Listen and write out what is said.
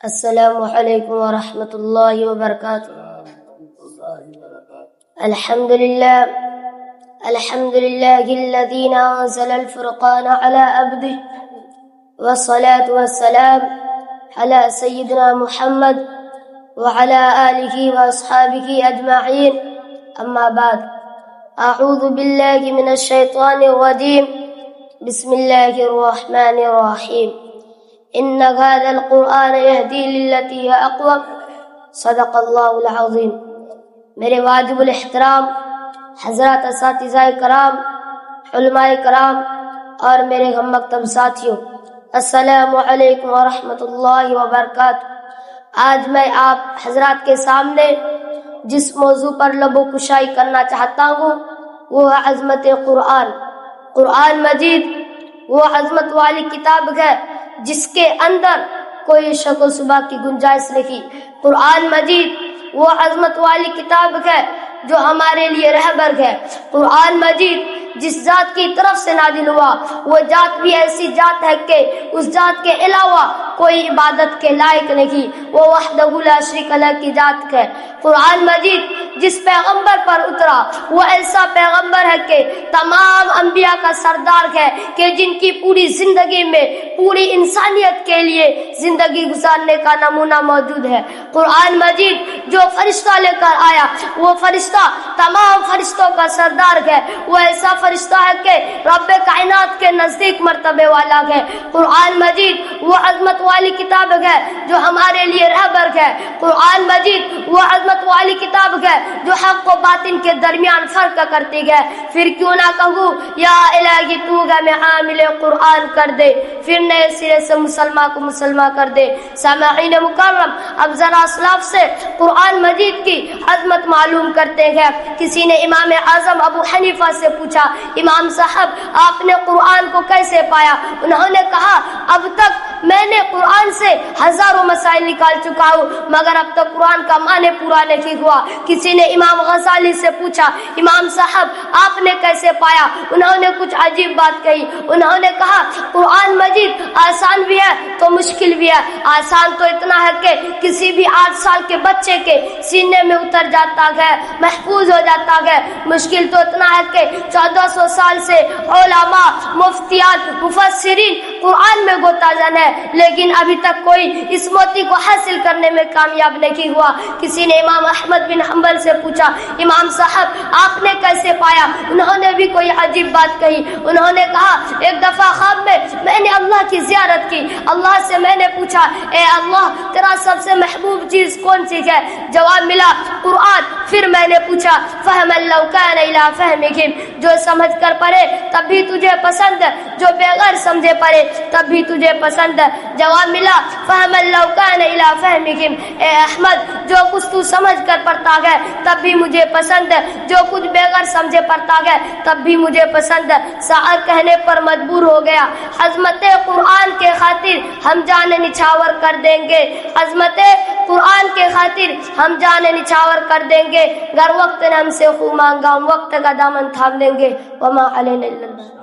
السلام علیکم ورحمۃ اللہ وبرکاتہ۔ الحمد للہ الذی انزل الفرقان علی عبده والصلاة والسلام علی سیدنا محمد وعلی آلہ واصحابہ اجمعین، اما بعد، اعوذ باللہ من الشیطان الرجیم، بسم اللہ الرحمن الرحیم۔ ان هذا القرآن يهدي للتي هي اقوم، صدق اللہ العظیم۔ میرے واجب الاحترام حضرات اساتذہ کرام، علماء کرام اور میرے ہم مکتب ساتھیوں، السلام علیکم ورحمۃ اللہ وبرکاتہ۔ آج میں آپ حضرات کے سامنے جس موضوع پر لب و کشائی کرنا چاہتا ہوں وہ ہے عظمت قرآن۔ قرآن مجید وہ عظمت والی کتاب ہے جس کے اندر کوئی شک و شبہ کی گنجائش نہیں۔ قرآن مجید وہ عظمت والی کتاب ہے جو ہمارے لیے رہبر ہے۔ قرآن مجید جس ذات کی طرف سے نازل ہوا وہ ذات بھی ایسی ذات ہے کہ اس ذات کے علاوہ کوئی عبادت کے لائق نہیں، وہ وحدہ لا شریک لہ کی ذات ہے۔ قرآن مجید جس پیغمبر پر اترا وہ ایسا پیغمبر ہے کہ تمام انبیاء کا سردار ہے، کہ جن کی پوری زندگی میں پوری انسانیت کے لیے زندگی گزارنے کا نمونہ موجود ہے۔ قرآن مجید جو فرشتہ لے کر آیا وہ فرشتہ تمام فرشتوں کا سردار ہے، وہ ایسا فرشتہ ہے کہ رب کائنات کے نزدیک مرتبے والا ہے۔ قرآن مجید وہ عظمت والی کتاب ہے جو ہمارے لیے رہبر ہے۔ قرآن مجید وہ عظمت والی کتاب ہے جو حق و باطن کے درمیان فرق کرتی ہے۔ پھر کیوں نہ کہوں یا الہی تو ہے میں عامل قرآن کر دے، پھر نئے سرے سے مسلمان کو مسلمان کر دے۔ سامعین مکرم، اب ذرا اسلاف سے قرآن مجید کی عظمت معلوم کرتے ہیں۔ کسی نے امام اعظم ابو حنیفہ سے پوچھا، امام صاحب آپ نے قرآن کو کیسے پایا؟ انہوں نے کہا اب تک میں نے قرآن سے ہزاروں مسائل نکال چکا ہوں مگر اب تک قرآن کا معنی پورا نہیں ہوا۔ کسی نے امام غزالی سے پوچھا، امام صاحب آپ نے کیسے پایا؟ انہوں نے کچھ عجیب بات کہی، انہوں نے کہا قرآن مجید آسان بھی ہے تو مشکل بھی ہے۔ آسان تو اتنا ہے کہ کسی بھی 8 سال کے بچے کے سینے میں اتر جاتا ہے، محفوظ ہو جاتا ہے۔ مشکل تو اتنا ہے کہ 1400 سال سے علماء، مفتیان، مفسرین قرآن میں گوتا زن ہے لیکن ابھی تک کوئی اس موتی کو حاصل کرنے میں کامیاب نہیں ہوا۔ کسی نے امام احمد بن حنبل سے پوچھا، امام صاحب آپ نے کیسے پایا؟ انہوں نے بھی کوئی عجیب بات کہی، انہوں نے کہا ایک دفعہ خواب میں نے اللہ کی زیارت کی، اللہ سے میں نے پوچھا اے اللہ تیرا سب سے محبوب چیز کون سی ہے؟ جواب ملا قرآن۔ پھر میں نے پوچھا فہم لو کان الی فہمہم، جو سمجھ کر پڑھے تب بھی تجھے پسند، جو بغیر سمجھے پڑھے تب بھی تجھے پسند۔ جواب ملا فہم لو کان الی فہمہم، اے احمد جو کچھ تو سمجھ کر پڑھتا ہے تب بھی مجھے پسند، جو کچھ بغیر سمجھے پڑھتا ہے تب بھی مجھے پسند۔ شاعر کہنے پر مجبور ہو گیا، عظمت قرآن کے خاطر ہم جان نچھاور کر دیں گے، عظمت قرآن کے خاطر ہم جان نچھاور کر دیں گے، گر وقت نے ہم سے خوں مانگا ہم وقت کا دامن تھام لیں گے۔ وما علینا الا البلاغ۔